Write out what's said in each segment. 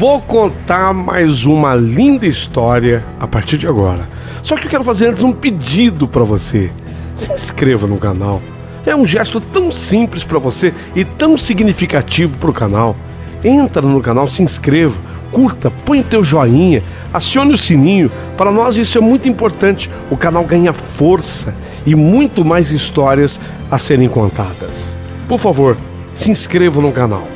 Vou contar mais uma linda história a partir de agora. Só que eu quero fazer antes um pedido para você. Se inscreva no canal. É um gesto tão simples para você e tão significativo para o canal. Entra no canal, se inscreva, curta, põe o teu joinha, acione o sininho. Para nós isso é muito importante. O canal ganha força e muito mais histórias a serem contadas. Por favor, se inscreva no canal.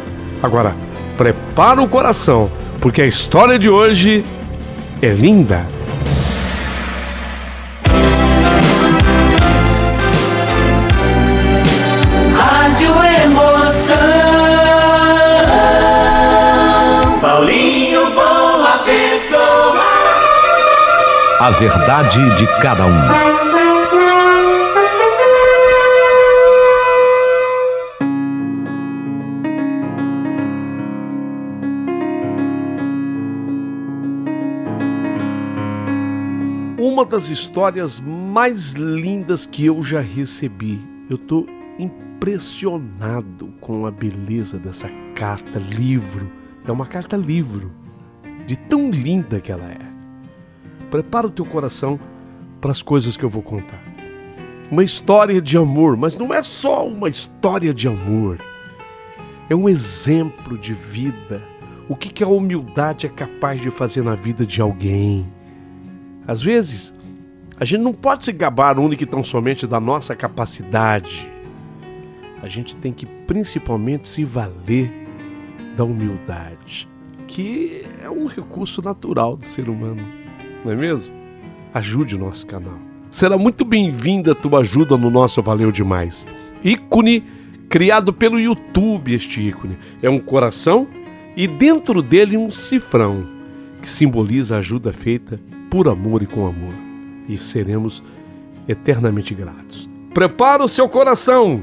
Agora, prepara o coração, porque a história de hoje é linda. Rádio Emoção. Paulinho, boa pessoa. A verdade de cada um. Uma das histórias mais lindas que eu já recebi. Eu tô impressionado com a beleza dessa carta livro. É uma carta livro, de tão linda que ela é. Prepara o teu coração para as coisas que eu vou contar. Uma história de amor, mas não é só uma história de amor. É um exemplo de vida. O que a humildade é capaz de fazer na vida de alguém. Às vezes, a gente não pode se gabar única e tão somente da nossa capacidade. A gente tem que principalmente se valer da humildade, que é um recurso natural do ser humano, não é mesmo? Ajude o nosso canal. Será muito bem-vinda a tua ajuda no nosso Valeu Demais. Ícone criado pelo YouTube, este ícone. É um coração e dentro dele um cifrão, que simboliza a ajuda feita por amor e com amor. E seremos eternamente gratos. Prepara o seu coração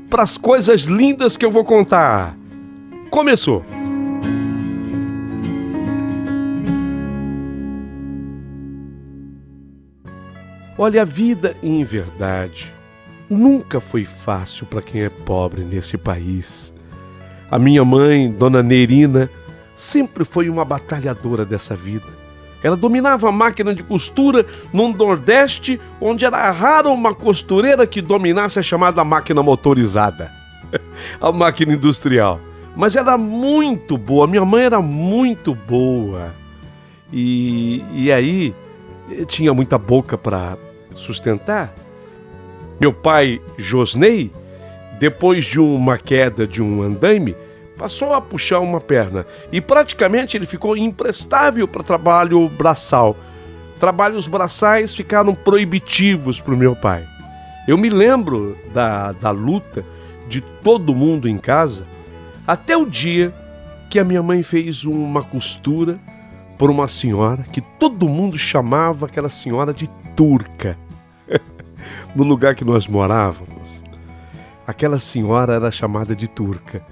para as coisas lindas que eu vou contar. Começou! Olha, a vida em verdade nunca foi fácil para quem é pobre nesse país. A minha mãe, Dona Nerina, sempre foi uma batalhadora dessa vida. Ela dominava a máquina de costura no Nordeste, onde era raro uma costureira que dominasse a chamada máquina motorizada, a máquina industrial. Mas era muito boa, minha mãe era muito boa. E aí, tinha muita boca para sustentar. Meu pai, Josney, depois de uma queda de um andaime, passou a puxar uma perna e praticamente ele ficou imprestável para trabalho braçal. Trabalhos braçais ficaram proibitivos para o meu pai. Eu me lembro da luta de todo mundo em casa, até o dia que a minha mãe fez uma costura por uma senhora que todo mundo chamava aquela senhora de turca. No lugar que nós morávamos, aquela senhora era chamada de turca.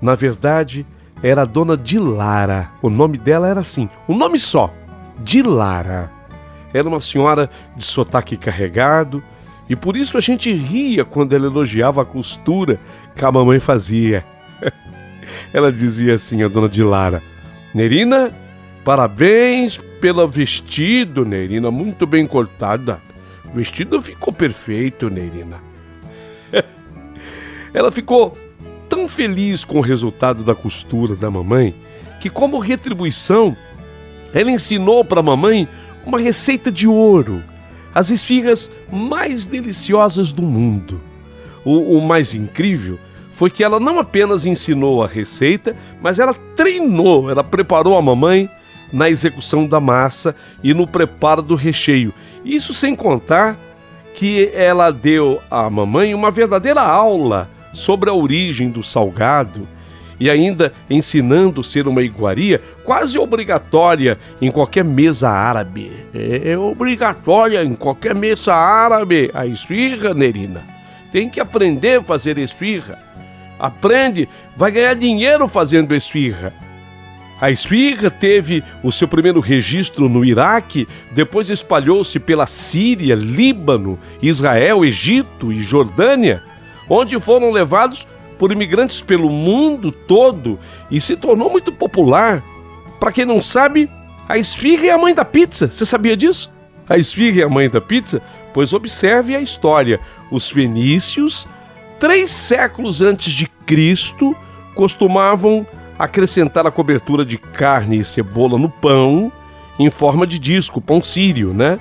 Na verdade, era a dona Dilara. O nome dela era assim, um nome só, Dilara. Era uma senhora de sotaque carregado e por isso a gente ria quando ela elogiava a costura que a mamãe fazia. Ela dizia assim, a dona Dilara: Nerina, parabéns pelo vestido, Nerina, muito bem cortada. O vestido ficou perfeito, Nerina. Ela ficou tão feliz com o resultado da costura da mamãe, que como retribuição, ela ensinou para a mamãe uma receita de ouro, as esfirras mais deliciosas do mundo. O mais incrível foi que ela não apenas ensinou a receita, mas ela treinou, ela preparou a mamãe na execução da massa e no preparo do recheio. Isso sem contar que ela deu à mamãe uma verdadeira aula sobre a origem do salgado e ainda ensinando a ser uma iguaria quase obrigatória em qualquer mesa árabe. É obrigatória em qualquer mesa árabe a esfirra, Nerina. Tem que aprender a fazer esfirra. Aprende, vai ganhar dinheiro fazendo esfirra. A esfirra teve o seu primeiro registro no Iraque, depois espalhou-se pela Síria, Líbano, Israel, Egito e Jordânia, onde foram levados por imigrantes pelo mundo todo e se tornou muito popular. Para quem não sabe, a esfirra é a mãe da pizza. Você sabia disso? A esfirra é a mãe da pizza? Pois observe a história. Os fenícios, 3 séculos antes de Cristo, costumavam acrescentar a cobertura de carne e cebola no pão em forma de disco, pão sírio, né?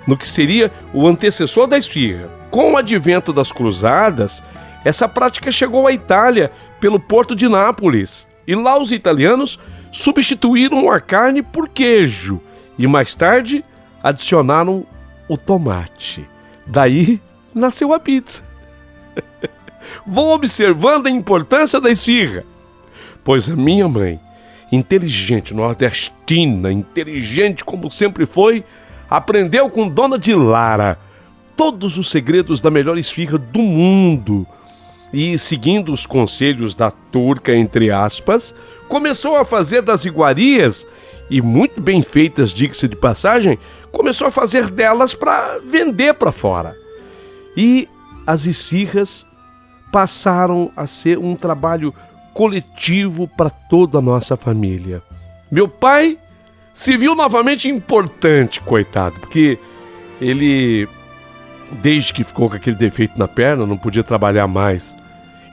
No que seria o antecessor da esfirra. Com o advento das cruzadas, essa prática chegou à Itália pelo porto de Nápoles. E lá os italianos substituíram a carne por queijo e mais tarde adicionaram o tomate. Daí nasceu a pizza. Vou observando a importância da esfirra, pois a minha mãe, inteligente, nordestina, inteligente como sempre foi, aprendeu com Dona de Lara todos os segredos da melhor esfirra do mundo e, seguindo os conselhos da turca, entre aspas, começou a fazer das iguarias, e muito bem feitas, diga-se de passagem, começou a fazer delas para vender para fora. E as esfirras passaram a ser um trabalho coletivo para toda a nossa família. Meu pai se viu novamente importante, coitado, porque ele, desde que ficou com aquele defeito na perna, não podia trabalhar mais.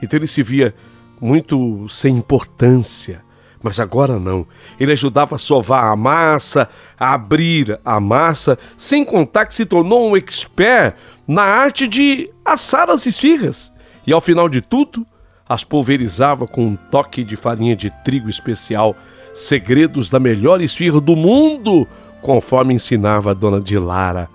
Então ele se via muito sem importância. Mas agora não. Ele ajudava a sovar a massa, a abrir a massa, sem contar que se tornou um expert na arte de assar as esfirras. E ao final de tudo, as pulverizava com um toque de farinha de trigo especial, segredos da melhor esfirra do mundo, conforme ensinava a Dona de Lara.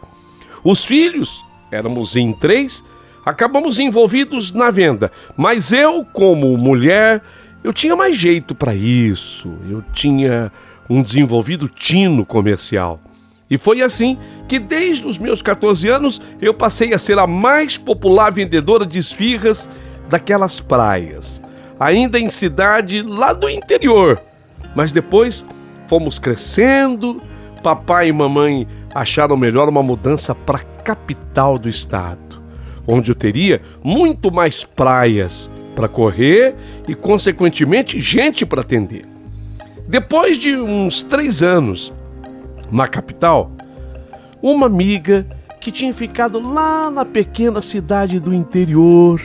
Os filhos, éramos em 3, acabamos envolvidos na venda, mas eu, como mulher, eu tinha mais jeito para isso, eu tinha um desenvolvido tino comercial. E foi assim que desde os meus 14 anos eu passei a ser a mais popular vendedora de esfirras daquelas praias, ainda em cidade lá do interior. Mas depois fomos crescendo, papai e mamãe acharam melhor uma mudança para a capital do estado, onde eu teria muito mais praias para correr e, consequentemente, gente para atender. Depois de uns 3 anos na capital, uma amiga que tinha ficado lá na pequena cidade do interior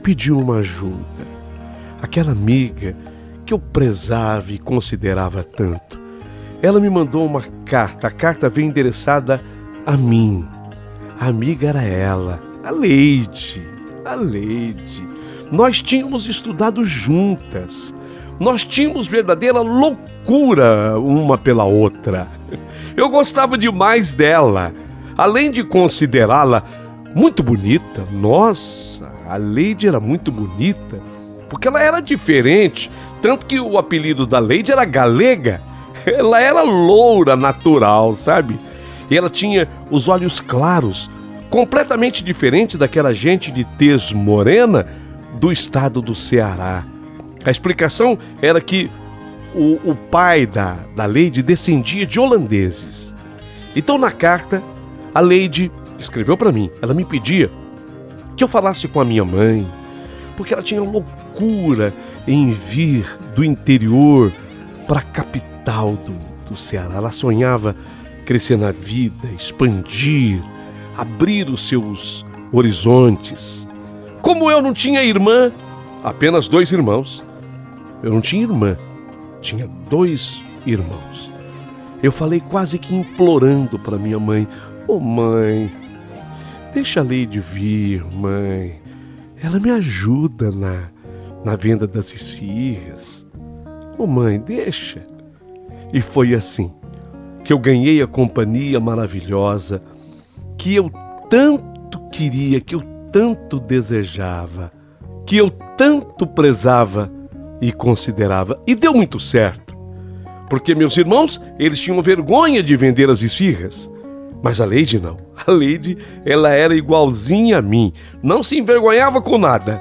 pediu uma ajuda. Aquela amiga que eu prezava e considerava tanto. Ela me mandou uma carta. A carta veio endereçada a mim. A amiga era ela, a Leide. A Leide. Nós tínhamos estudado juntas. Nós tínhamos verdadeira loucura uma pela outra. Eu gostava demais dela, além de considerá-la muito bonita. Nossa, a Leide era muito bonita, porque ela era diferente, tanto que o apelido da Leide era Galega. Ela era loura natural, sabe? E ela tinha os olhos claros, completamente diferente daquela gente de tez morena do estado do Ceará. A explicação era que o pai da Leide descendia de holandeses. Então, na carta, a Leide escreveu para mim. Ela me pedia que eu falasse com a minha mãe, porque ela tinha loucura em vir do interior para a capital do Ceará. Ela sonhava crescer na vida, expandir, abrir os seus horizontes. Como eu não tinha irmã, apenas 2 irmãos, eu não tinha irmã, tinha 2 irmãos. Eu falei quase que implorando para minha mãe: "Ô mãe, deixa a Leide vir, mãe. Ela me ajuda na venda das esfirras. Ô mãe, deixa." E foi assim que eu ganhei a companhia maravilhosa que eu tanto queria, que eu tanto desejava, que eu tanto prezava e considerava. E deu muito certo, porque meus irmãos, eles tinham vergonha de vender as esfirras, mas a Leide não. A Leide, ela era igualzinha a mim, não se envergonhava com nada,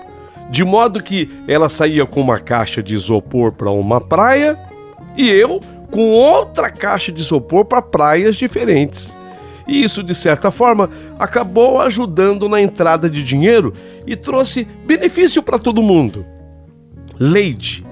de modo que ela saía com uma caixa de isopor para uma praia e eu com outra caixa de isopor para praias diferentes. E isso, de certa forma, acabou ajudando na entrada de dinheiro e trouxe benefício para todo mundo. Leide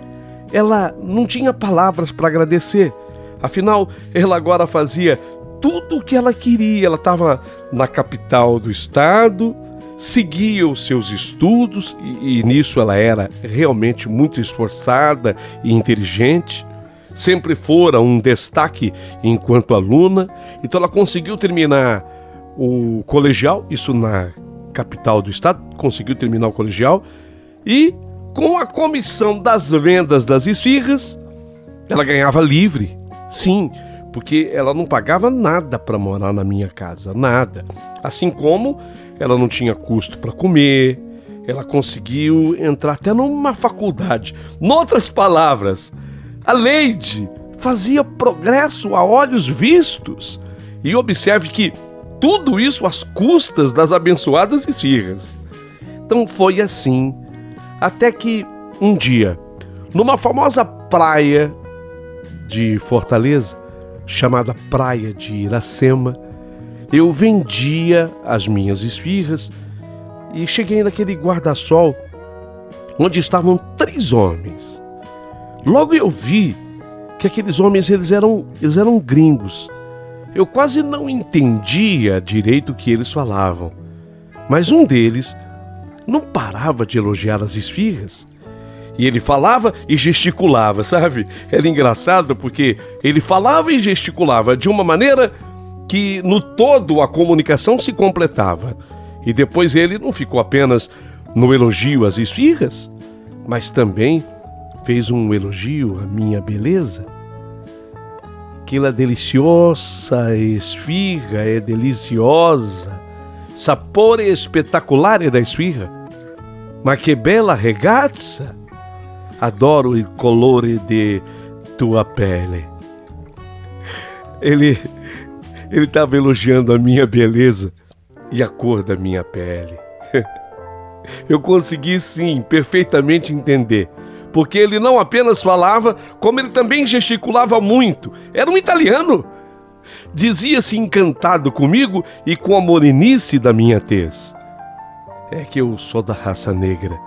ela não tinha palavras para agradecer. Afinal, ela agora fazia tudo o que ela queria. Ela estava na capital do estado, seguia os seus estudos e nisso ela era realmente muito esforçada e inteligente. Sempre fora um destaque enquanto aluna. Então ela conseguiu terminar o colegial, isso na capital do estado, conseguiu terminar o colegial e com a comissão das vendas das esfirras, ela ganhava livre. Sim, porque ela não pagava nada para morar na minha casa, nada. Assim como ela não tinha custo para comer, ela conseguiu entrar até numa faculdade. Noutras palavras, a Leide fazia progresso a olhos vistos. E observe que tudo isso às custas das abençoadas esfirras. Então foi assim, até que um dia, numa famosa praia de Fortaleza, chamada Praia de Iracema, eu vendia as minhas esfirras e cheguei naquele guarda-sol onde estavam 3 homens. Logo eu vi que aqueles homens eles eram gringos. Eu quase não entendia direito o que eles falavam, mas um deles não parava de elogiar as esfirras. E ele falava e gesticulava, sabe? Era engraçado porque ele falava e gesticulava de uma maneira que no todo a comunicação se completava. E depois ele não ficou apenas no elogio às esfirras, mas também fez um elogio à minha beleza. Aquela deliciosa esfirra é deliciosa, sapore espetacolare da esfirra. Ma che bella ragazza, adoro il colore de tua pele. Ele estava elogiando a minha beleza e a cor da minha pele. Eu consegui sim perfeitamente entender, porque ele não apenas falava, como ele também gesticulava muito. Era um italiano. Dizia-se encantado comigo e com a morenice da minha tez. É que eu sou da raça negra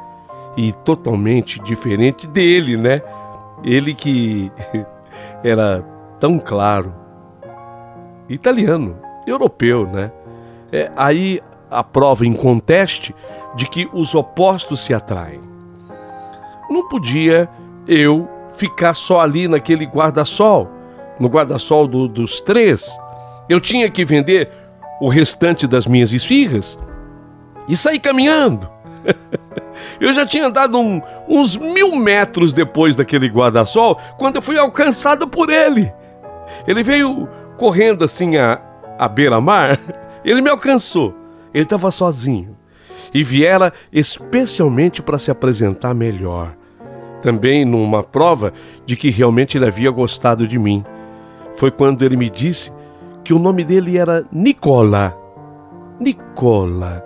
e totalmente diferente dele, né? Ele que era tão claro. Italiano, europeu, né? Aí a prova inconteste de que os opostos se atraem. Não podia eu ficar só ali naquele guarda-sol, no guarda-sol dos 3. Eu tinha que vender o restante das minhas esfirras e sair caminhando. Eu já tinha andado uns 1000 metros depois daquele guarda-sol quando eu fui alcançado por ele. Ele veio correndo assim à beira-mar. Ele me alcançou. Ele estava sozinho e viera especialmente para se apresentar melhor. Também numa prova de que realmente ele havia gostado de mim. Foi quando ele me disse que o nome dele era Nicola. Nicola.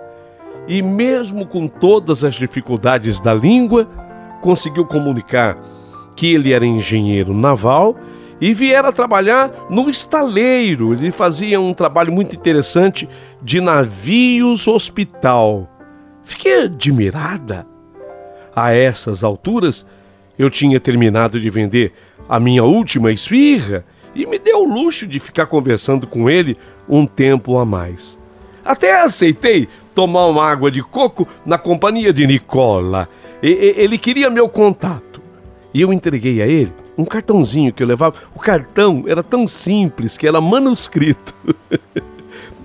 E mesmo com todas as dificuldades da língua, conseguiu comunicar que ele era engenheiro naval e viera trabalhar no estaleiro. Ele fazia um trabalho muito interessante de navios hospital. Fiquei admirada. A essas alturas, eu tinha terminado de vender a minha última esfirra e me deu o luxo de ficar conversando com ele um tempo a mais. Até aceitei tomar uma água de coco na companhia de Nicola. Ele queria meu contato e eu entreguei a ele um cartãozinho que eu levava. O cartão era tão simples que era manuscrito.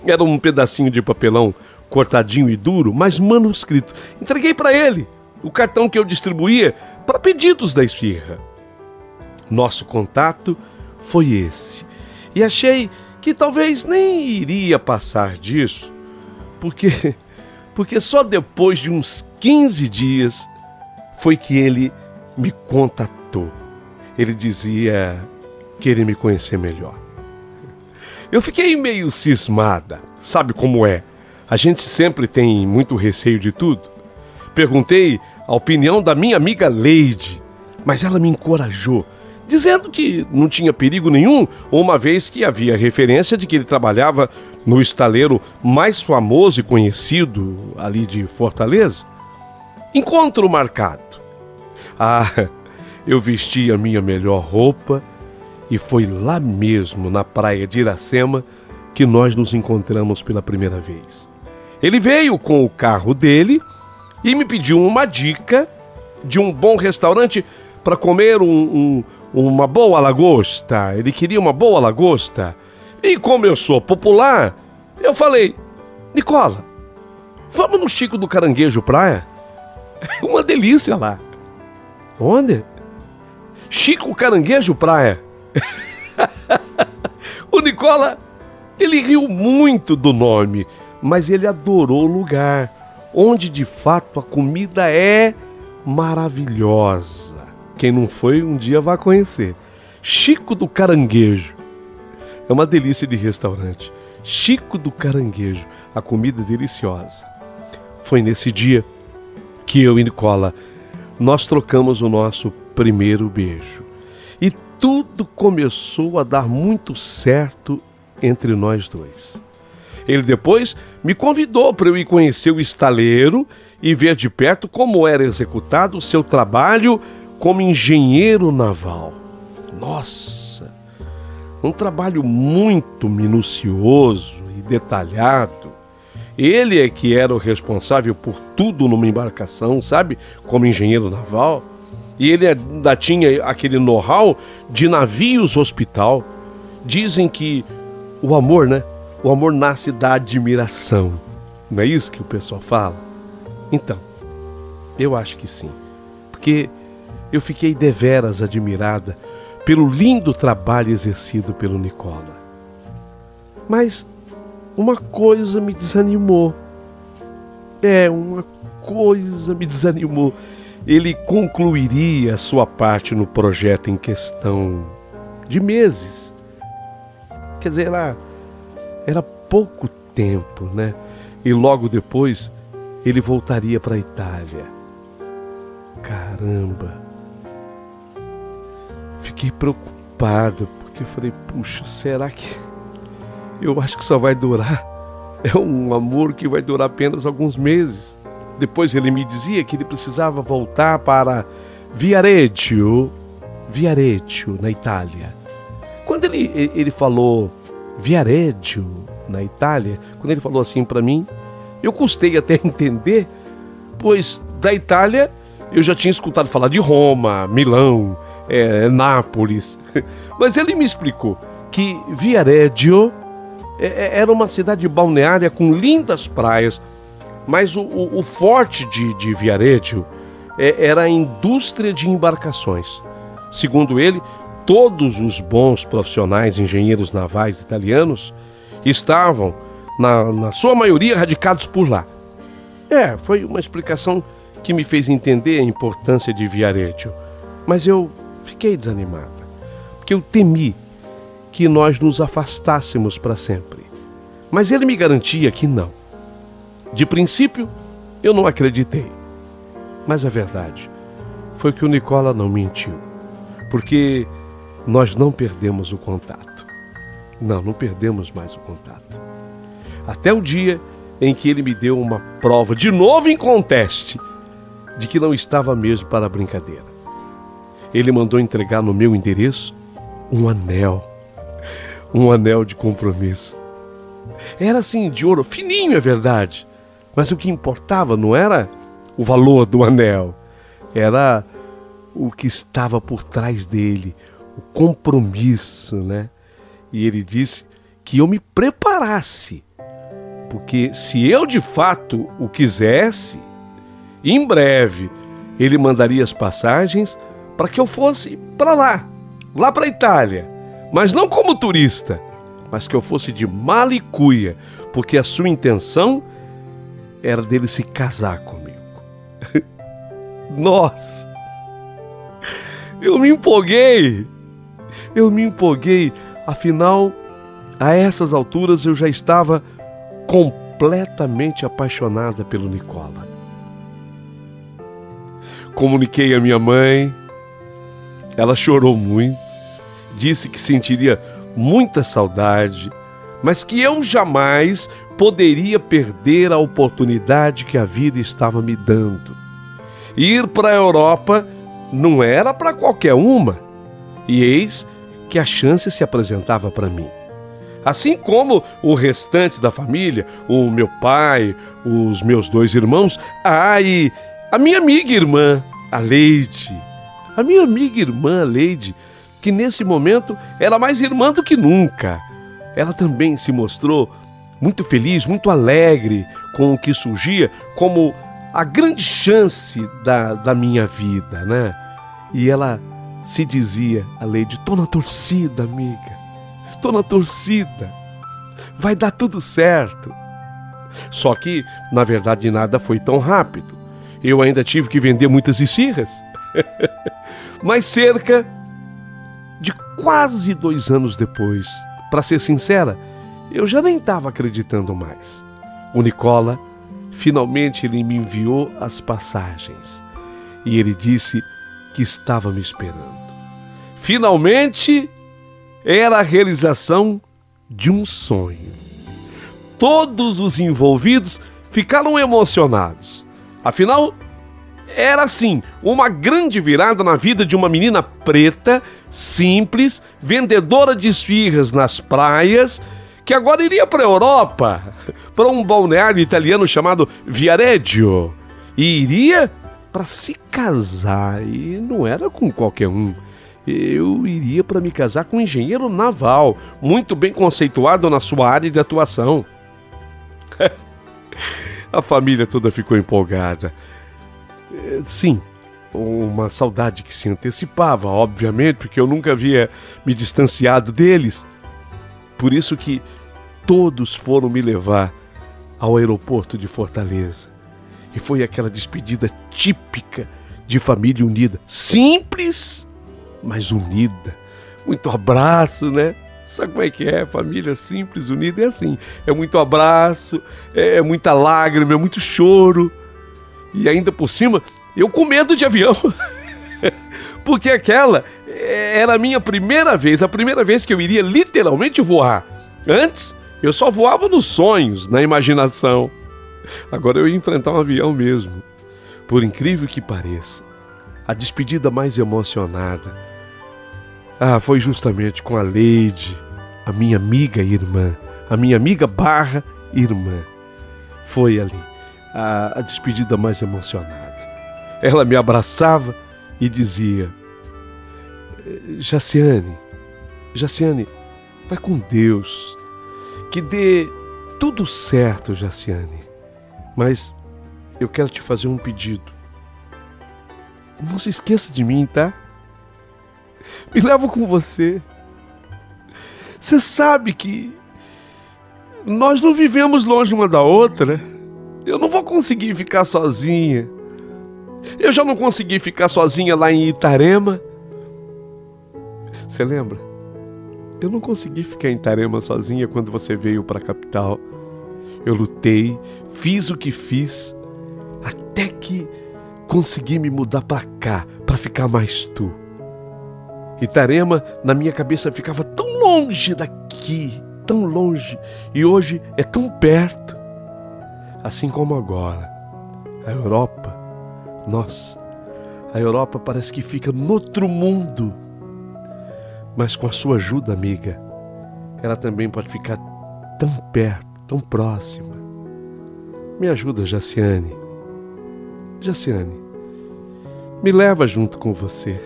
Era um pedacinho de papelão cortadinho e duro, mas manuscrito. Entreguei para ele o cartão que eu distribuía para pedidos da esfirra. Nosso contato foi esse. E achei que talvez nem iria passar disso, porque só depois de uns 15 dias foi que ele me contatou. Ele dizia querer me conhecer melhor. Eu fiquei meio cismada, sabe como é? A gente sempre tem muito receio de tudo. Perguntei a opinião da minha amiga Leide, mas ela me encorajou, dizendo que não tinha perigo nenhum, uma vez que havia referência de que ele trabalhava no estaleiro mais famoso e conhecido ali de Fortaleza. Encontro marcado. eu vesti a minha melhor roupa e foi lá mesmo, na praia de Iracema, que nós nos encontramos pela primeira vez. Ele veio com o carro dele e me pediu uma dica de um bom restaurante para comer uma boa lagosta. Ele queria uma boa lagosta. E como eu sou popular, eu falei: Nicola, vamos no Chico do Caranguejo Praia? Uma delícia lá. Onde? Chico Caranguejo Praia. O Nicola, ele riu muito do nome, mas ele adorou o lugar, onde de fato a comida é maravilhosa. Quem não foi, um dia vai conhecer. Chico do Caranguejo. É uma delícia de restaurante. Chico do Caranguejo. A comida é deliciosa. Foi nesse dia que eu e Nicola, nós trocamos o nosso primeiro beijo. E tudo começou a dar muito certo entre nós dois. Ele depois me convidou para eu ir conhecer o estaleiro e ver de perto como era executado o seu trabalho como engenheiro naval. Nossa, um trabalho muito minucioso e detalhado. Ele é que era o responsável por tudo numa embarcação, sabe? Como engenheiro naval. E ele ainda tinha aquele know-how de navios hospital. Dizem que o amor, né? O amor nasce da admiração. Não é isso que o pessoal fala? Então, eu acho que sim. Porque eu fiquei deveras admirada pelo lindo trabalho exercido pelo Nicola. Mas uma coisa me desanimou. Uma coisa me desanimou. Ele concluiria a sua parte no projeto em questão de meses. Quer dizer, era pouco tempo, né? E logo depois ele voltaria para a Itália. Caramba! Fiquei preocupado, porque eu falei: puxa, será que... Eu acho que só vai durar... É um amor que vai durar apenas alguns meses. Depois ele me dizia que ele precisava voltar para Viareggio, na Itália. Quando ele falou Viareggio, na Itália, quando ele falou assim para mim, eu custei até entender, pois da Itália eu já tinha escutado falar de Roma, Milão, Nápoles. Mas ele me explicou que Viareggio era uma cidade balneária com lindas praias, mas o forte de Viareggio era a indústria de embarcações. Segundo ele, todos os bons profissionais engenheiros navais italianos estavam, na sua maioria, radicados por lá. Foi uma explicação que me fez entender a importância de Viareggio. Mas eu fiquei desanimada, porque eu temi que nós nos afastássemos para sempre. Mas ele me garantia que não. De princípio, eu não acreditei. Mas a verdade foi que o Nicola não mentiu, porque nós não perdemos o contato. Não perdemos mais o contato. Até o dia em que ele me deu uma prova, de novo em conteste, de que não estava mesmo para a brincadeira. Ele mandou entregar no meu endereço um anel de compromisso. Era assim, de ouro, fininho, é verdade, mas o que importava não era o valor do anel, era o que estava por trás dele, o compromisso, né? E ele disse que eu me preparasse, porque se eu de fato o quisesse, em breve ele mandaria as passagens para que eu fosse para lá para a Itália, mas não como turista, mas que eu fosse de mala e cuia, porque a sua intenção era dele se casar comigo. Nossa! Eu me empolguei, afinal, a essas alturas eu já estava completamente apaixonada pelo Nicola. Comuniquei à minha mãe, ela chorou muito, disse que sentiria muita saudade, mas que eu jamais poderia perder a oportunidade que a vida estava me dando. Ir para a Europa não era para qualquer uma. E eis que a chance se apresentava para mim. Assim como o restante da família, o meu pai, os meus 2 irmãos, e a minha amiga irmã, a Leide. A minha amiga irmã, a Leide, que nesse momento era mais irmã do que nunca. Ela também se mostrou muito feliz, muito alegre com o que surgia como a grande chance da minha vida, né? E ela se dizia, a Leide: tô na torcida, amiga. Tô na torcida. Vai dar tudo certo. Só que, na verdade, nada foi tão rápido. Eu ainda tive que vender muitas esfirras. Mas cerca de quase 2 anos depois, para ser sincera, eu já nem estava acreditando mais. O Nicola, finalmente ele me enviou as passagens. E ele disse que estava me esperando. Finalmente, era a realização de um sonho. Todos os envolvidos ficaram emocionados. Afinal, era assim, uma grande virada na vida de uma menina preta, simples, vendedora de esfirras nas praias, que agora iria para a Europa, para um balneário italiano chamado Viareggio, e iria para se casar, e não era com qualquer um. Eu iria para me casar com um engenheiro naval, muito bem conceituado na sua área de atuação. A família toda ficou empolgada. Sim, uma saudade que se antecipava, obviamente, porque eu nunca havia me distanciado deles. Por isso que todos foram me levar ao aeroporto de Fortaleza. E foi aquela despedida típica de família unida. Simples, mas unida. Muito abraço, né? Sabe como é que é? Família simples, unida é assim. É muito abraço, é muita lágrima, é muito choro. E ainda por cima, eu com medo de avião. Porque aquela era a minha primeira vez, a primeira vez que eu iria literalmente voar. Antes, eu só voava nos sonhos, na imaginação. Agora eu ia enfrentar um avião mesmo. Por incrível que pareça, a despedida mais emocionada foi justamente com a Leide, a minha amiga irmã, a minha amiga / irmã. Foi ali a despedida mais emocionada. Ela me abraçava e dizia: Jaciane, vai com Deus, que dê tudo certo, Jaciane. Mas eu quero te fazer um pedido. Não se esqueça de mim, tá? Me leva com você. Você sabe que nós não vivemos longe uma da outra. Eu não vou conseguir ficar sozinha. Eu já não consegui ficar sozinha lá em Itarema. Você lembra? Eu não consegui ficar em Itarema sozinha quando você veio para a capital. Eu lutei, fiz o que fiz, até que consegui me mudar para cá, para ficar mais tu. Itarema, na minha cabeça, ficava tão longe daqui, tão longe, e hoje é tão perto. Assim como agora, a Europa, nossa, a Europa parece que fica no outro mundo. Mas com a sua ajuda, amiga, ela também pode ficar tão perto, tão próxima. Me ajuda, Jaciane. Jaciane, me leva junto com você.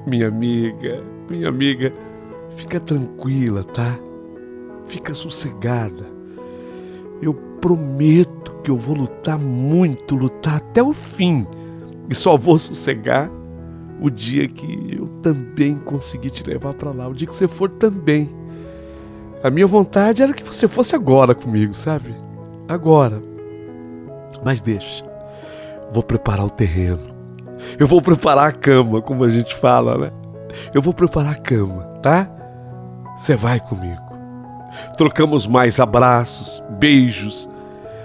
Minha amiga, fica tranquila, tá? Fica sossegada. Eu prometo que eu vou lutar muito, lutar até o fim. E só vou sossegar o dia que eu também conseguir te levar para lá. O dia que você for também. A minha vontade era que você fosse agora comigo, sabe? Agora. Mas deixa. Vou preparar o terreno. Eu vou preparar a cama, como a gente fala, né? Eu vou preparar a cama, tá? Você vai comigo. Trocamos mais abraços, beijos,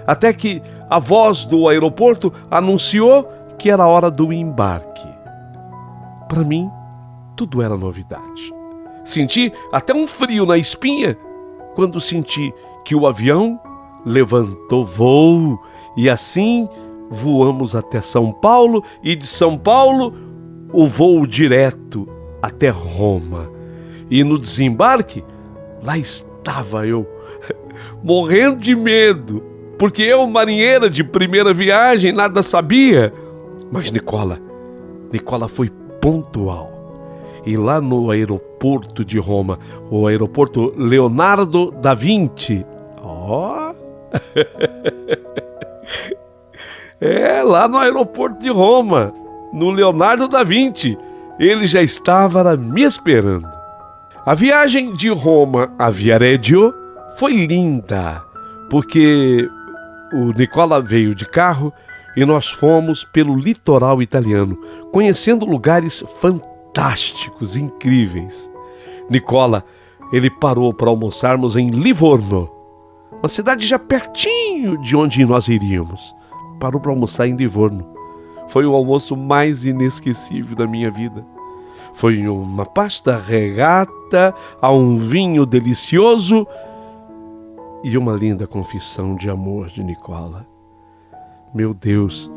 até que a voz do aeroporto anunciou que era hora do embarque. Para mim, tudo era novidade. Senti até um frio na espinha quando senti que o avião levantou voo e assim voamos até São Paulo e de São Paulo o voo direto até Roma. E no desembarque, lá estava eu, morrendo de medo, porque eu, marinheira de primeira viagem, nada sabia. Mas Nicola foi pontual. E lá no aeroporto de Roma, o aeroporto Leonardo da Vinci, lá no aeroporto de Roma, no Leonardo da Vinci, ele já estava me esperando. A viagem de Roma a Viareggio foi linda, porque o Nicola veio de carro e nós fomos pelo litoral italiano, conhecendo lugares fantásticos, incríveis. Nicola, ele parou para almoçarmos em Livorno, uma cidade já pertinho de onde nós iríamos. Parou para almoçar em Livorno. Foi o almoço mais inesquecível da minha vida. Foi uma pasta regata a um vinho delicioso e uma linda confissão de amor de Nicola. Meu Deus,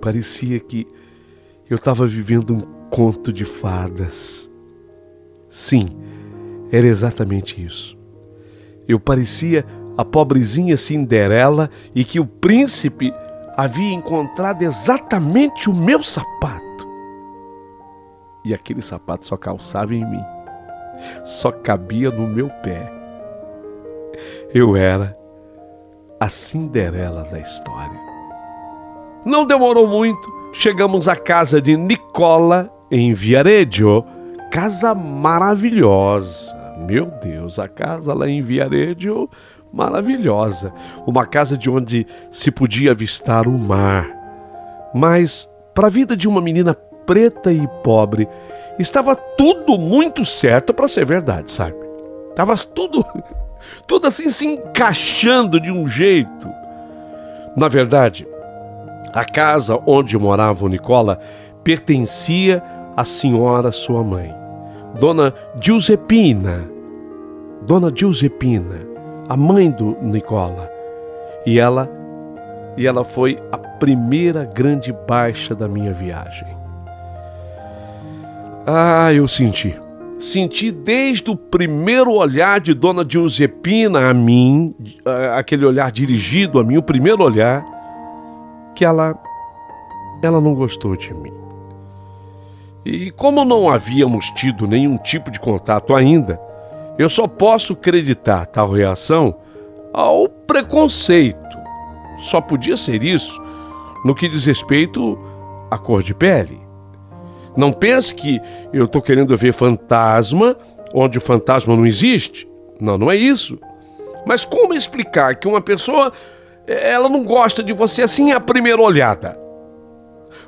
parecia que eu estava vivendo um conto de fadas. Sim, era exatamente isso. Eu parecia a pobrezinha Cinderela e que o príncipe havia encontrado exatamente o meu sapato. E aquele sapato só calçava em mim, só cabia no meu pé. Eu era a Cinderela da história. Não demorou muito, chegamos à casa de Nicola em Viareggio, casa maravilhosa. Meu Deus, a casa lá em Viareggio, maravilhosa. Uma casa de onde se podia avistar o mar. Mas, para a vida de uma menina preta e pobre, estava tudo muito certo para ser verdade, sabe? Estava tudo assim se encaixando de um jeito. Na verdade, a casa onde morava o Nicola pertencia à senhora sua mãe, Dona Giuseppina, a mãe do Nicola. E ela foi a primeira grande baixa da minha viagem. Eu senti desde o primeiro olhar de Dona Giuseppina a mim, aquele olhar dirigido a mim, o primeiro olhar, que ela não gostou de mim. E como não havíamos tido nenhum tipo de contato ainda, eu só posso acreditar tal reação ao preconceito. Só podia ser isso no que diz respeito à cor de pele. Não pense que eu estou querendo ver fantasma onde o fantasma não existe. Não é isso. Mas como explicar que uma pessoa, ela não gosta de você assim à primeira olhada?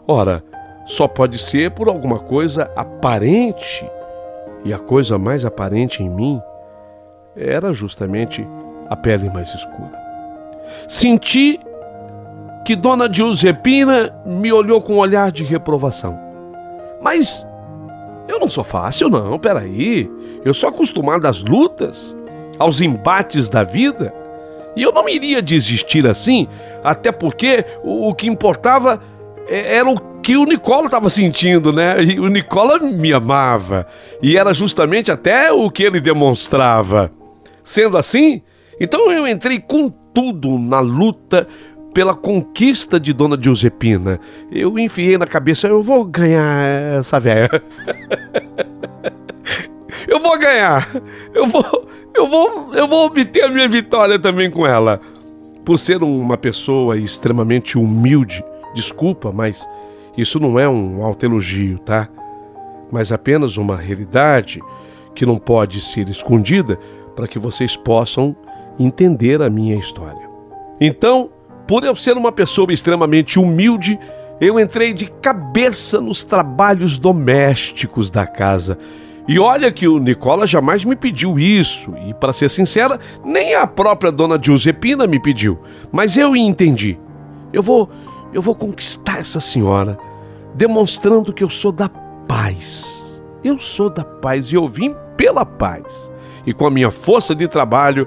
Ora, só pode ser por alguma coisa aparente. E a coisa mais aparente em mim era justamente a pele mais escura. Senti que Dona Giuseppina me olhou com um olhar de reprovação. Mas eu não sou fácil, não, peraí. Eu sou acostumado às lutas, aos embates da vida. E eu não iria desistir assim, até porque o que importava era o que o Nicola estava sentindo, né? E o Nicola me amava. E era justamente até o que ele demonstrava. Sendo assim, então eu entrei com tudo na luta pela conquista de Dona Giuseppina. Eu enfiei na cabeça, eu vou ganhar essa velha. Eu vou ganhar. Eu vou obter a minha vitória também com ela. Por ser uma pessoa extremamente humilde, desculpa, mas isso não é um autoelogio, tá? Mas apenas uma realidade que não pode ser escondida para que vocês possam entender a minha história. Então, por eu ser uma pessoa extremamente humilde, eu entrei de cabeça nos trabalhos domésticos da casa. E olha que o Nicola jamais me pediu isso, e para ser sincera, nem a própria Dona Giuseppina me pediu. Mas eu entendi. Eu vou conquistar essa senhora, demonstrando que eu sou da paz. Eu sou da paz e eu vim pela paz. E com a minha força de trabalho,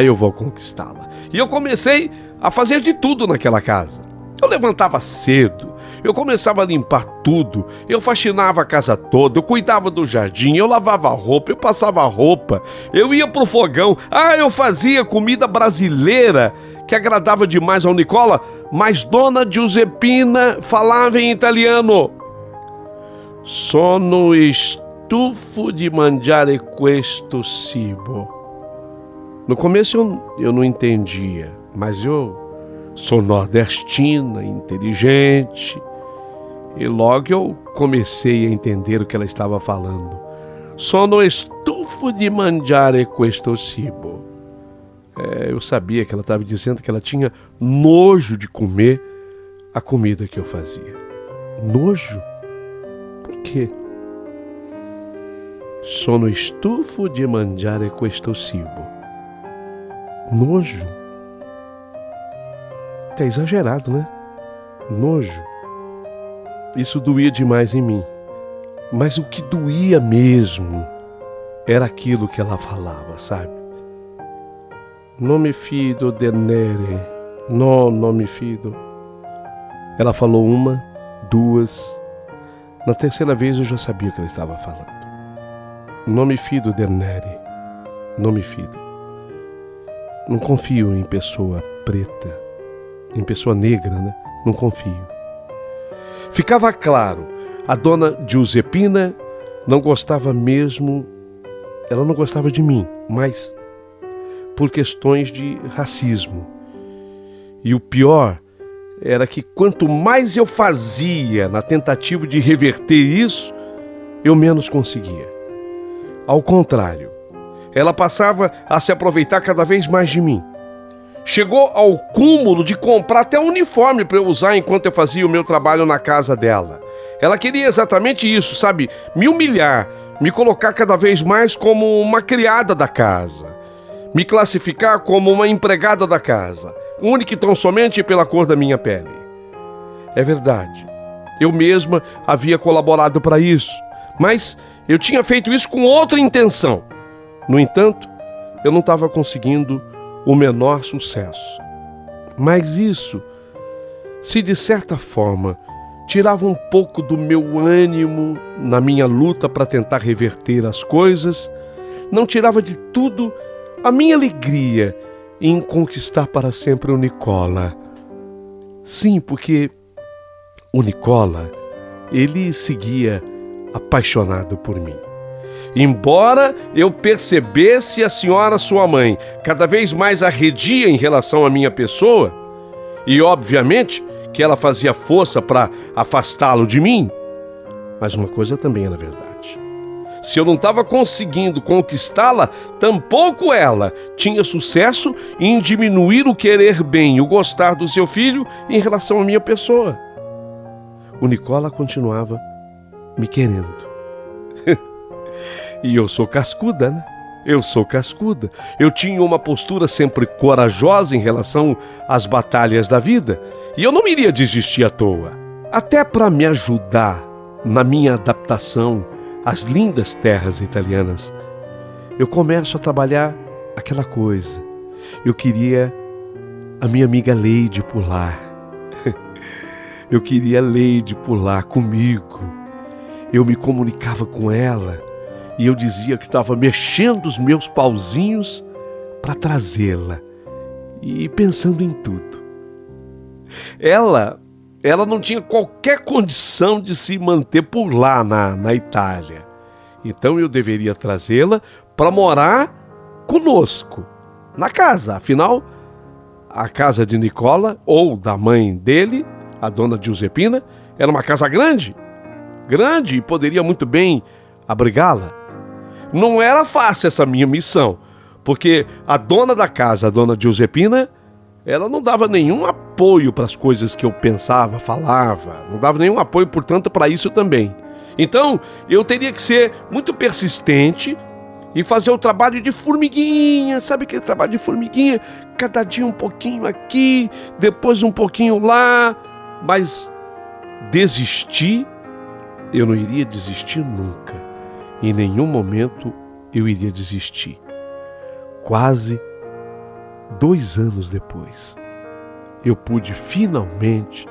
eu vou conquistá-la. E eu comecei a fazer de tudo naquela casa. Eu levantava cedo, eu começava a limpar tudo, eu faxinava a casa toda, eu cuidava do jardim, eu lavava roupa, eu passava roupa, eu ia pro fogão, eu fazia comida brasileira que agradava demais ao Nicola, mas Dona Giuseppina falava em italiano. Sono stufo di mangiare questo cibo. No começo eu não entendia, mas eu sou nordestina, inteligente, e logo eu comecei a entender o que ela estava falando. Sono stufo di mangiare questo cibo. Eu sabia que ela estava dizendo que ela tinha nojo de comer a comida que eu fazia. Nojo? Por quê? Sono stufo di mangiare questo cibo. Nojo? É exagerado, né? Nojo. Isso doía demais em mim. Mas o que doía mesmo era aquilo que ela falava, sabe? Non mi fido de nere. No, non mi fido. Ela falou uma, duas. Na terceira vez eu já sabia o que ela estava falando. Non mi fido de nere. Non mi fido. Não confio em pessoa preta. Em pessoa negra, né? Não confio. Ficava claro, a Dona Giuseppina não gostava mesmo, ela não gostava de mim, mas por questões de racismo. E o pior era que quanto mais eu fazia na tentativa de reverter isso, eu menos conseguia. Ao contrário, ela passava a se aproveitar cada vez mais de mim. Chegou ao cúmulo de comprar até um uniforme para eu usar enquanto eu fazia o meu trabalho na casa dela. Ela queria exatamente isso, sabe? Me humilhar, me colocar cada vez mais como uma criada da casa, me classificar como uma empregada da casa, única e tão somente pela cor da minha pele. É verdade, eu mesma havia colaborado para isso, mas eu tinha feito isso com outra intenção. No entanto, eu não estava conseguindo o menor sucesso. Mas isso, se de certa forma, tirava um pouco do meu ânimo na minha luta para tentar reverter as coisas, não tirava de tudo a minha alegria em conquistar para sempre o Nicola. Sim, porque o Nicola, ele seguia apaixonado por mim. Embora eu percebesse a senhora sua mãe cada vez mais arredia em relação à minha pessoa, e obviamente que ela fazia força para afastá-lo de mim, mas uma coisa também era verdade. Se eu não estava conseguindo conquistá-la, tampouco ela tinha sucesso em diminuir o querer bem, o gostar do seu filho em relação à minha pessoa. O Nicola continuava me querendo. E eu sou cascuda, né? Eu sou cascuda. Eu tinha uma postura sempre corajosa em relação às batalhas da vida. E eu não iria desistir à toa. Até para me ajudar na minha adaptação às lindas terras italianas, eu começo a trabalhar aquela coisa. Eu queria a minha amiga Leide por lá. Eu queria a Leide por lá comigo. Eu me comunicava com ela. E eu dizia que estava mexendo os meus pauzinhos para trazê-la. E pensando em tudo. Ela não tinha qualquer condição de se manter por lá na Itália. Então eu deveria trazê-la para morar conosco, na casa. Afinal, a casa de Nicola, ou da mãe dele, a Dona Giuseppina, era uma casa grande. Grande e poderia muito bem abrigá-la. Não era fácil essa minha missão, porque a dona da casa, a Dona Giuseppina, ela não dava nenhum apoio para as coisas que eu pensava, falava, não dava nenhum apoio, portanto, para isso também. Então, eu teria que ser muito persistente e fazer o trabalho de formiguinha, sabe aquele trabalho de formiguinha? Cada dia um pouquinho aqui, depois um pouquinho lá, mas desistir, eu não iria desistir nunca. Em nenhum momento eu iria desistir. Quase 2 anos depois, eu pude finalmente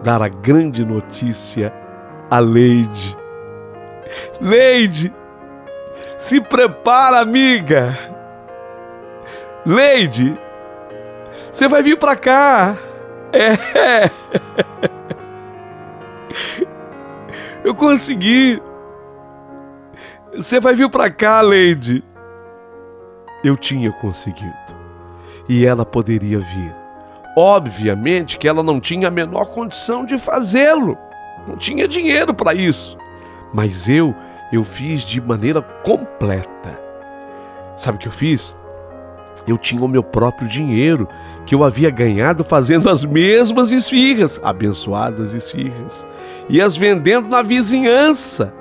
dar a grande notícia a Leide. Leide, se prepara, amiga. Leide, você vai vir pra cá. Eu consegui. Você vai vir pra cá, Leide. Eu tinha conseguido. E ela poderia vir. Obviamente que ela não tinha a menor condição de fazê-lo. Não tinha dinheiro para isso. Mas eu fiz de maneira completa. Sabe o que eu fiz? Eu tinha o meu próprio dinheiro, que eu havia ganhado fazendo as mesmas esfirras, abençoadas esfirras, e as vendendo na vizinhança.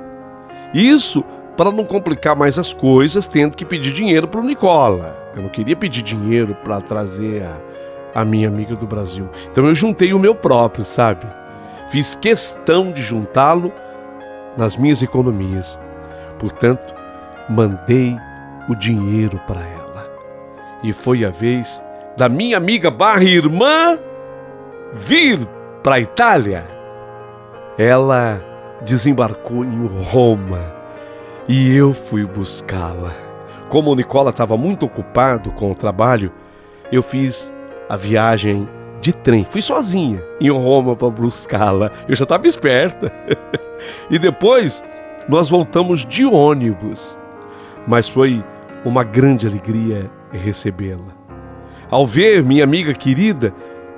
Isso para não complicar mais as coisas, tendo que pedir dinheiro para o Nicola. Eu não queria pedir dinheiro para trazer a minha amiga do Brasil. Então eu juntei o meu próprio, sabe? Fiz questão de juntá-lo nas minhas economias. Portanto, mandei o dinheiro para ela. E foi a vez da minha amiga barra irmã vir para a Itália. Ela desembarcou em Roma e eu fui buscá-la. Como o Nicola estava muito ocupado com o trabalho, eu fiz a viagem de trem. Fui sozinha em Roma para buscá-la. Eu já estava esperta. E depois nós voltamos de ônibus. Mas foi uma grande alegria recebê-la. Ao ver minha amiga querida,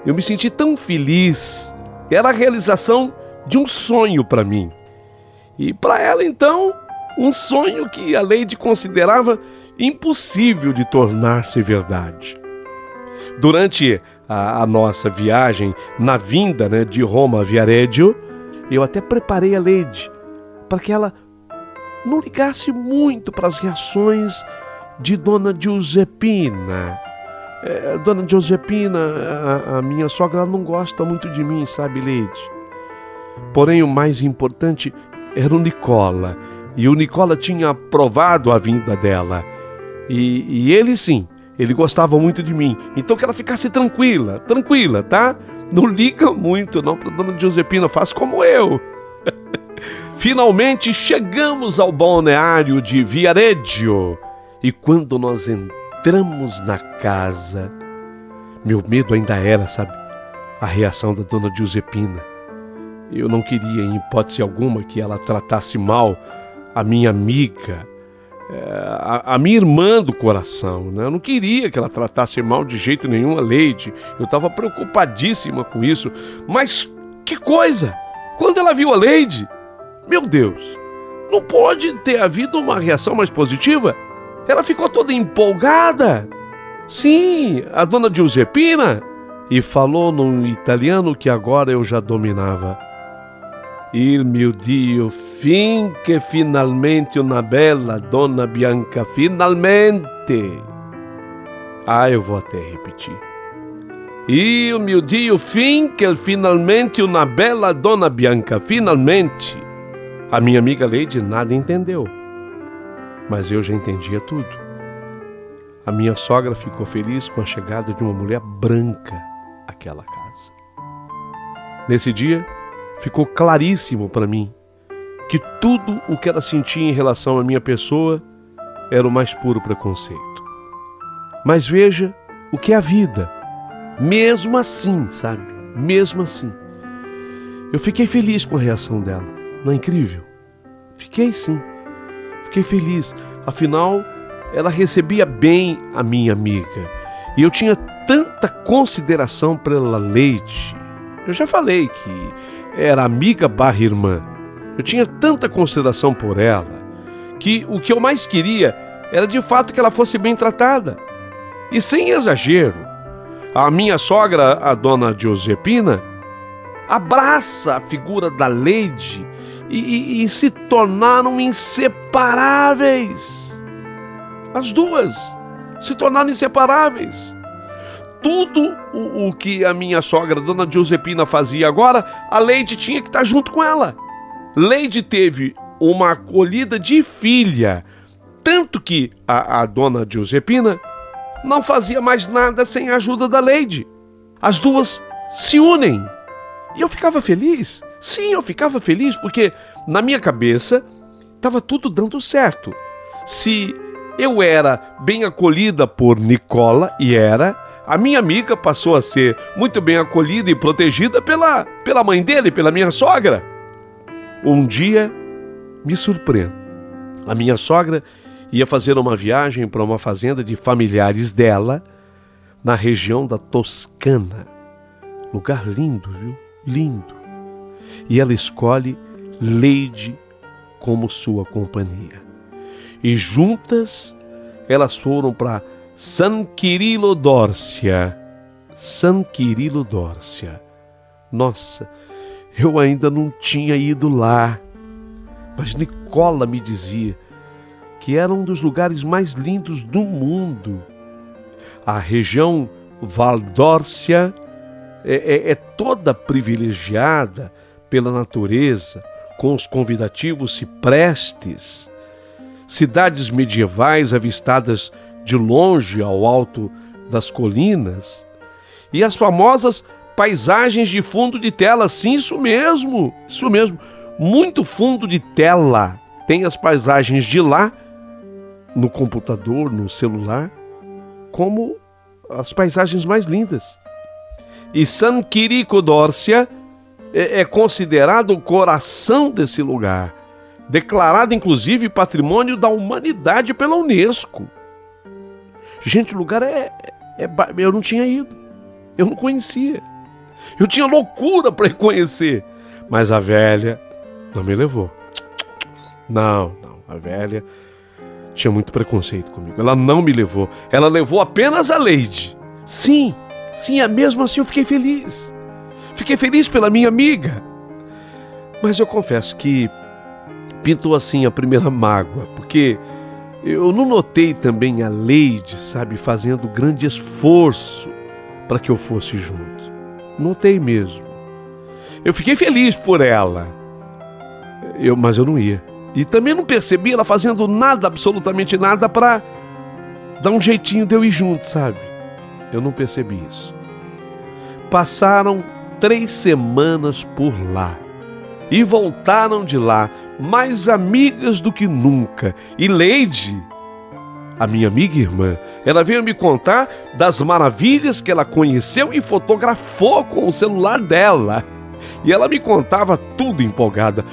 eu me senti tão feliz. Era a realização de um sonho para mim. E para ela, então, um sonho que a Leide considerava impossível de tornar-se verdade. Durante a nossa viagem, na vinda de Roma a Viareggio, eu até preparei a Leide para que ela não ligasse muito para as reações de Dona Giuseppina. Dona Giuseppina, a minha sogra, ela não gosta muito de mim, sabe, Leide? Porém, o mais importante era o Nicola. E o Nicola tinha aprovado a vinda dela. E ele sim, ele gostava muito de mim. Então que ela ficasse tranquila, tá? Não liga muito não para Dona Giuseppina, faz como eu. Finalmente chegamos ao balneário de Viareggio. E quando nós entramos na casa, meu medo ainda era, sabe, a reação da Dona Giuseppina. Eu não queria, em hipótese alguma, que ela tratasse mal a minha amiga, a minha irmã do coração, né? Eu não queria que ela tratasse mal de jeito nenhum a Leide. Eu estava preocupadíssima com isso. Mas que coisa! Quando ela viu a Leide, meu Deus, não pode ter havido uma reação mais positiva? Ela ficou toda empolgada. Sim, a Dona Giuseppina. E falou num italiano que agora eu já dominava. Il mio Dio, finché finalmente una bella donna bianca, finalmente. Eu vou até repetir. Il mio Dio, finché finalmente una bella donna bianca, finalmente. A minha amiga Leide nada entendeu, mas eu já entendia tudo. A minha sogra ficou feliz com a chegada de uma mulher branca àquela casa. Nesse dia, ficou claríssimo para mim que tudo o que ela sentia em relação à minha pessoa era o mais puro preconceito. Mas veja o que é a vida. Mesmo assim, sabe? Mesmo assim. Eu fiquei feliz com a reação dela. Não é incrível? Fiquei sim. Fiquei feliz. Afinal, ela recebia bem a minha amiga. E eu tinha tanta consideração pela Leide. Eu já falei que era amiga barra irmã. Eu tinha tanta consideração por ela que o que eu mais queria era de fato que ela fosse bem tratada. E sem exagero, a minha sogra, a Dona Giuseppina, abraça a figura da Leide e se tornaram inseparáveis. As duas se tornaram inseparáveis. Tudo o que a minha sogra, Dona Giuseppina, fazia agora, a Leide tinha que estar junto com ela. Leide teve uma acolhida de filha, tanto que a Dona Giuseppina não fazia mais nada sem a ajuda da Leide. as duas se unem. E eu ficava feliz. Sim, eu ficava feliz porque na minha cabeça estava tudo dando certo. Se eu era bem acolhida por Nicola, e era, a minha amiga passou a ser muito bem acolhida e protegida pela mãe dele, pela minha sogra. Um dia, me surpreendo. A minha sogra ia fazer uma viagem para uma fazenda de familiares dela, na região da Toscana. Lugar lindo, viu? Lindo. E ela escolhe Leide como sua companhia. E juntas elas foram para San Quirilo d'Orcia. San Quirilo d'Orcia. Nossa, eu ainda não tinha ido lá. Mas Nicola me dizia que era um dos lugares mais lindos do mundo. A região Val d'Orcia é toda privilegiada pela natureza, com os convidativos ciprestes, cidades medievais avistadas de longe ao alto das colinas, e as famosas paisagens de fundo de tela. Sim, isso mesmo, muito fundo de tela. Tem as paisagens de lá, no computador, no celular, como as paisagens mais lindas. E San Quirico d'Orcia é considerado o coração desse lugar, declarado inclusive Patrimônio da Humanidade pela Unesco. Gente, o lugar eu não tinha ido, eu não conhecia, eu tinha loucura para conhecer, mas a velha não me levou. Não, a velha tinha muito preconceito comigo, ela não me levou, ela levou apenas a Leide. Sim, mesmo assim eu fiquei feliz. Fiquei feliz pela minha amiga. Mas eu confesso que pintou assim a primeira mágoa, porque eu não notei também a Leide, fazendo grande esforço para que eu fosse junto. Notei mesmo. Eu fiquei feliz por ela, mas eu não ia. E também não percebi ela fazendo nada, absolutamente nada, para dar um jeitinho de eu ir junto, Eu não percebi isso. Passaram 3 semanas por lá e voltaram de lá mais amigas do que nunca. E Leide, a minha amiga e irmã, ela veio me contar das maravilhas que ela conheceu e fotografou com o celular dela. E ela me contava tudo empolgada.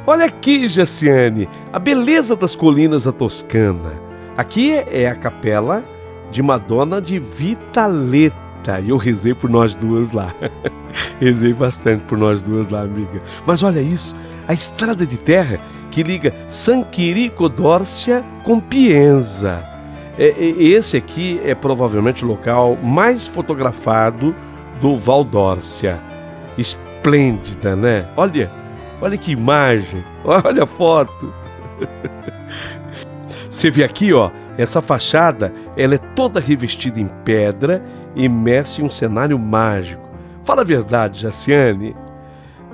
Olha aqui, Jaciane, a beleza das colinas da Toscana. Aqui é a capela de Madonna de Vitaletta. E eu rezei por nós duas lá. Rezei bastante por nós duas lá, amiga. Mas olha isso, a estrada de terra que liga San Quirico d'Orcia com Pienza. Esse aqui é provavelmente o local mais fotografado do Val d'Orcia. Esplêndida, né? Olha que imagem, olha a foto. Você vê aqui, ó, essa fachada, ela é toda revestida em pedra e imersa em um cenário mágico. Fala a verdade, Jaciane,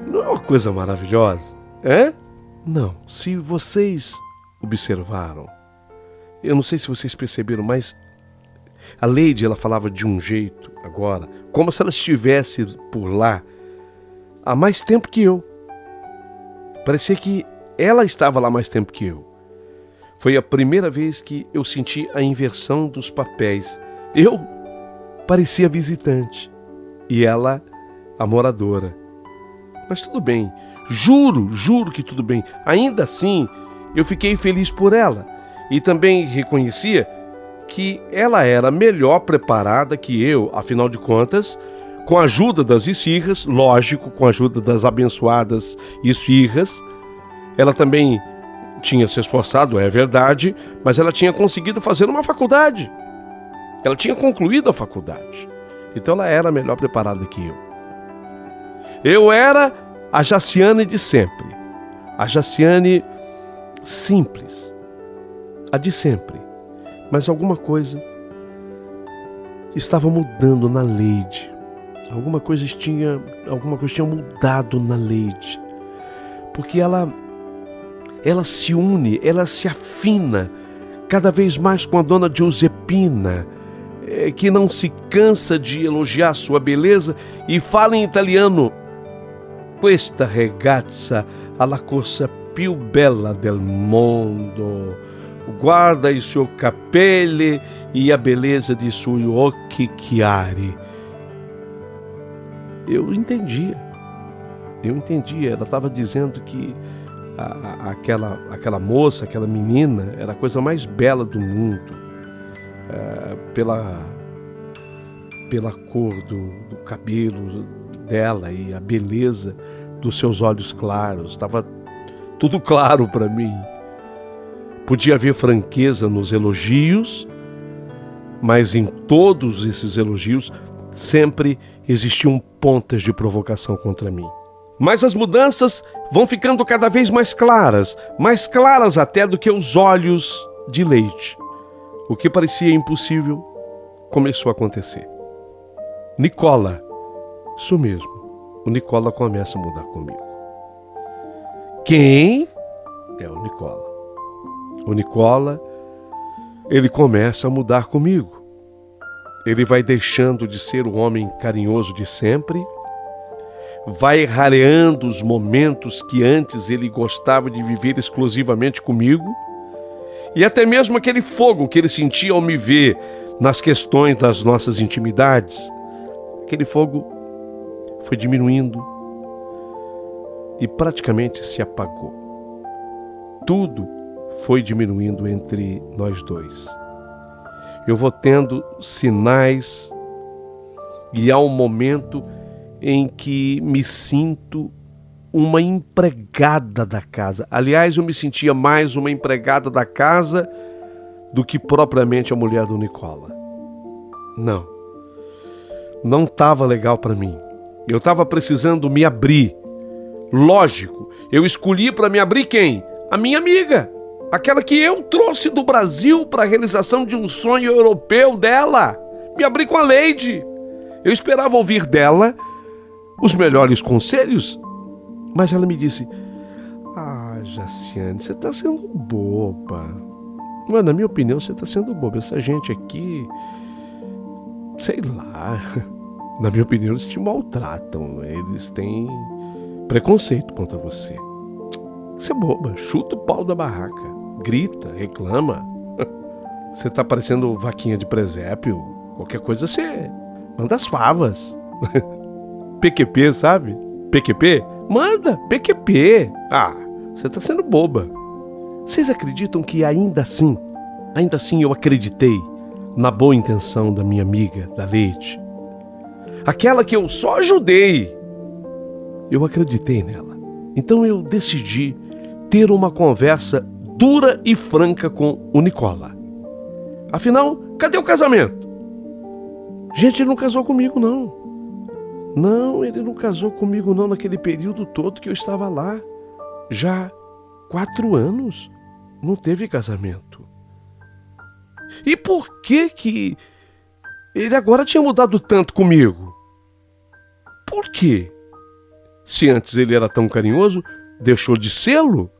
não é uma coisa maravilhosa? É? Não, se vocês observaram, eu não sei se vocês perceberam, mas a Leide, ela falava de um jeito agora, como se ela estivesse por lá há mais tempo que eu. Parecia que ela estava lá mais tempo que eu. Foi a primeira vez que eu senti a inversão dos papéis. Eu parecia visitante e ela a moradora. Mas tudo bem, juro que tudo bem. Ainda assim, eu fiquei feliz por ela e também reconhecia que ela era melhor preparada que eu, afinal de contas, com a ajuda das esfirras, lógico, com a ajuda das abençoadas esfirras, ela também tinha se esforçado, é verdade, mas ela tinha conseguido fazer uma faculdade. Ela tinha concluído a faculdade. Então ela era melhor preparada que eu. Eu era a Jaciane de sempre. A Jaciane simples. A de sempre. Mas alguma coisa estava mudando na Leide. Alguma coisa tinha mudado na Leide. Porque ela se une, ela se afina cada vez mais com a dona Giuseppina. que não se cansa de elogiar sua beleza e fala em italiano: questa ragazza ha la cosa più bella del mondo. Guarda i suoi capelli e a beleza de suoi occhi chiari. Eu entendia. Ela estava dizendo que aquela moça, aquela menina, era a coisa mais bela do mundo, pela cor do cabelo dela e a beleza dos seus olhos claros. Estava tudo claro para mim. Podia haver franqueza nos elogios, mas em todos esses elogios sempre existiam pontas de provocação contra mim. Mas as mudanças vão ficando cada vez mais claras até do que os olhos de leite. O que parecia impossível começou a acontecer. Nicola, isso mesmo, o Nicola começa a mudar comigo. Quem? É o Nicola. O Nicola, ele começa a mudar comigo. Ele vai deixando de ser o homem carinhoso de sempre, vai rareando os momentos que antes ele gostava de viver exclusivamente comigo, e até mesmo aquele fogo que ele sentia ao me ver nas questões das nossas intimidades, aquele fogo foi diminuindo e praticamente se apagou. Tudo foi diminuindo entre nós dois. Eu vou tendo sinais e há um momento em que me sinto uma empregada da casa. Aliás, eu me sentia mais uma empregada da casa do que propriamente a mulher do Nicola. Não estava legal para mim. Eu estava precisando me abrir. Lógico, eu escolhi para me abrir quem? A minha amiga. Aquela que eu trouxe do Brasil para a realização de um sonho europeu dela. Me abri com a Leide. Eu esperava ouvir dela os melhores conselhos, mas ela me disse: Jaciane, você está sendo boba. Mas, na minha opinião, você está sendo boba. Essa gente aqui, sei lá, na minha opinião, eles te maltratam. Eles têm preconceito contra você. Você é boba, chuta o pau da barraca. Grita, reclama. Você tá parecendo vaquinha de presépio. Qualquer coisa você manda as favas. PQP, sabe? PQP? Manda, PQP. Você tá sendo boba. Vocês acreditam que ainda assim eu acreditei na boa intenção da minha amiga, da Leite? Aquela que eu só ajudei. Eu acreditei nela. Então eu decidi ter uma conversa dura e franca com o Nicola. Afinal, cadê o casamento? Gente, ele não casou comigo, não. Não, ele não casou comigo, não, naquele período todo que eu estava lá. Já 4 anos não teve casamento. E por que ele agora tinha mudado tanto comigo? Por quê? Se antes ele era tão carinhoso, deixou de sê-lo?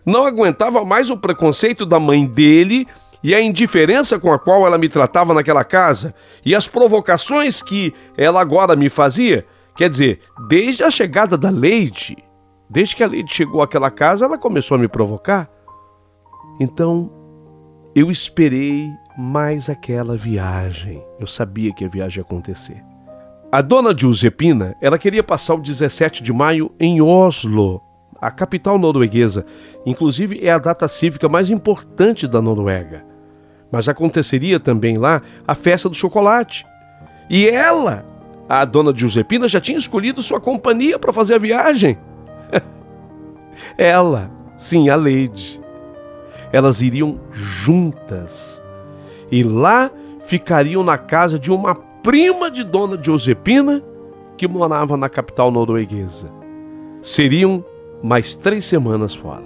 Não aguentava mais o preconceito da mãe dele e a indiferença com a qual ela me tratava naquela casa e as provocações que ela agora me fazia. Quer dizer, desde a chegada da Leide, desde que a Leide chegou àquela casa, ela começou a me provocar. Então, eu esperei mais aquela viagem. Eu sabia que a viagem ia acontecer. A dona Giuseppina, ela queria passar o 17 de maio em Oslo, a capital norueguesa. Inclusive, é a data cívica mais importante da Noruega. Mas aconteceria também lá a festa do chocolate. E ela, a dona Giuseppina, já tinha escolhido sua companhia para fazer a viagem. Ela, sim, a Leide. Elas iriam juntas. E lá ficariam na casa de uma prima de dona Giuseppina, que morava na capital norueguesa. Seriam mais 3 semanas fora.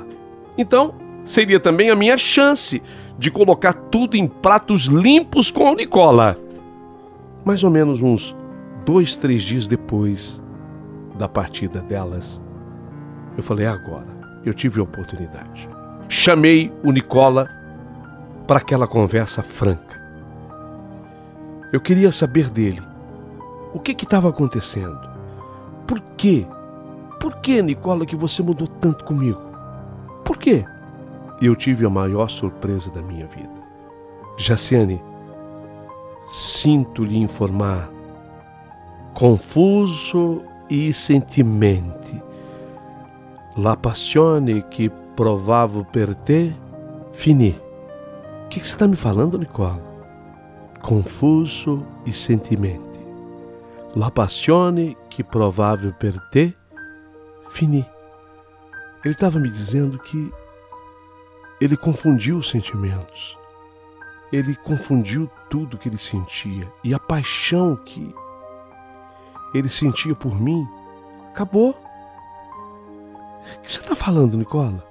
Então, seria também a minha chance de colocar tudo em pratos limpos com o Nicola. Mais ou menos uns 2, 3 dias depois da partida delas, eu falei: agora, eu tive a oportunidade. Chamei o Nicola para aquela conversa franca. Eu queria saber dele. O que estava acontecendo? Por quê? Por que, Nicola, que você mudou tanto comigo? Por quê? E eu tive a maior surpresa da minha vida. Jaciane, sinto lhe informar, confuso e sentimenti, la passione che provavo per te finì. O que você está me falando, Nicola? Confuso e sentimenti, la passione che provavo per te finì. Ele estava me dizendo que ele confundiu os sentimentos. Ele confundiu tudo que ele sentia. E a paixão que ele sentia por mim acabou. O que você está falando, Nicola?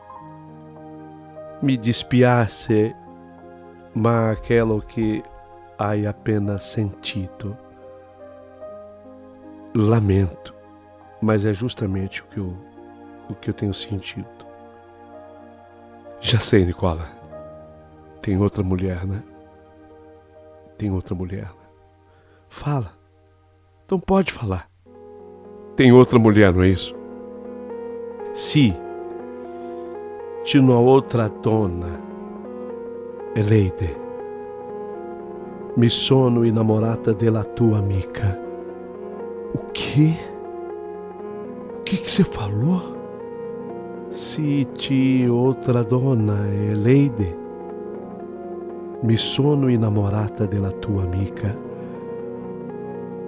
Mi dispiace, ma aquilo que hai apenas sentido. Lamento, mas é justamente o que eu tenho sentido. Já sei, Nicola. Tem outra mulher, né? Tem outra mulher, né? Fala. Então pode falar. Tem outra mulher, não é isso? Sì. C'è una outra donna. Eleide. Mi sono innamorata della tua amica. O quê? O que você falou? Sì, c'è outra donna, Eleide. Mi sono innamorata della tua amica.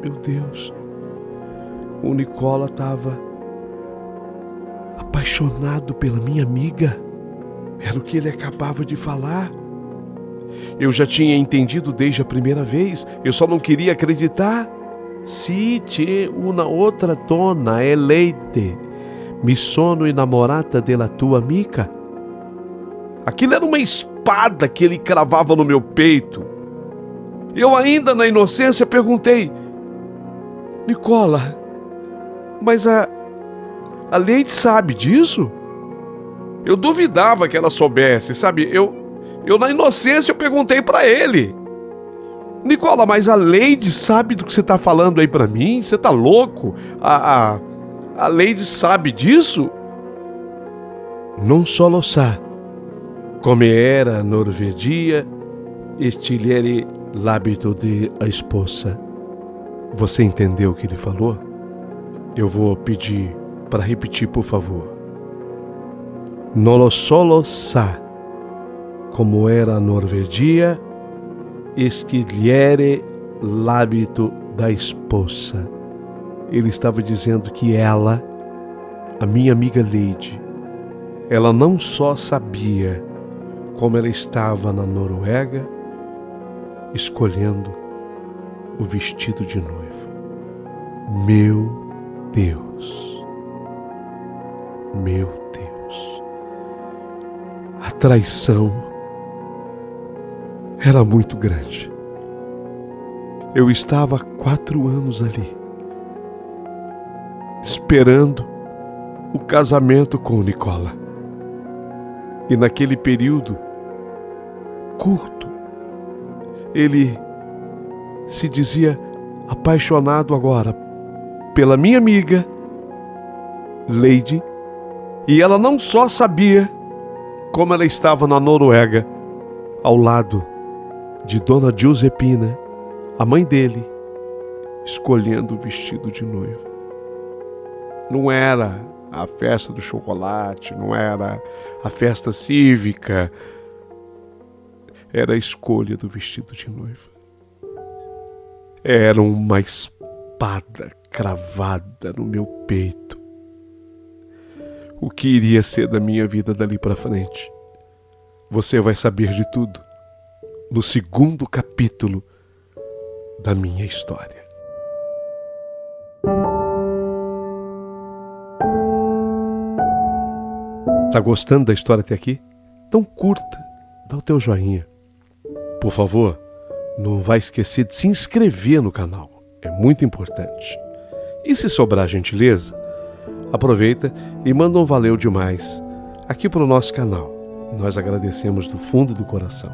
Meu Deus, o Nicola estava apaixonado pela minha amiga. Era o que ele acabava de falar. Eu já tinha entendido desde a primeira vez, eu só não queria acreditar. Sì, c'è una outra donna, Eleide. Mi sono innamorata della tua amica. Aquilo era uma espada que ele cravava no meu peito. Eu ainda na inocência perguntei: Nicola, mas a Leide sabe disso? Eu duvidava que ela soubesse, sabe? Eu na inocência eu perguntei para ele: Nicola, mas a Leide sabe do que você está falando aí para mim? Você está louco? A Leide sabe disso? Non solo sa come era Norvegia stigliere l'abito de a esposa. Você entendeu o que ele falou? Eu vou pedir para repetir, por favor. Non solo sa como era Norvegia stigliere l'abito da esposa. Ele estava dizendo que ela, a minha amiga Leide, ela não só sabia como ela estava na Noruega escolhendo o vestido de noiva. Meu Deus, meu Deus, a traição era muito grande. Eu estava há 4 anos ali, esperando o casamento com o Nicola. E naquele período curto, ele se dizia apaixonado agora pela minha amiga Leide, e ela não só sabia como ela estava na Noruega, ao lado de Dona Giuseppina, a mãe dele, escolhendo o vestido de noiva. Não era a festa do chocolate, não era a festa cívica, era a escolha do vestido de noiva. Era uma espada cravada no meu peito. O que iria ser da minha vida dali para frente? Você vai saber de tudo no 2º capítulo da minha história. Tá gostando da história até aqui? Então curta, dá o teu joinha. Por favor, não vai esquecer de se inscrever no canal, é muito importante. E se sobrar gentileza, aproveita e manda um valeu demais aqui para o nosso canal. Nós agradecemos do fundo do coração.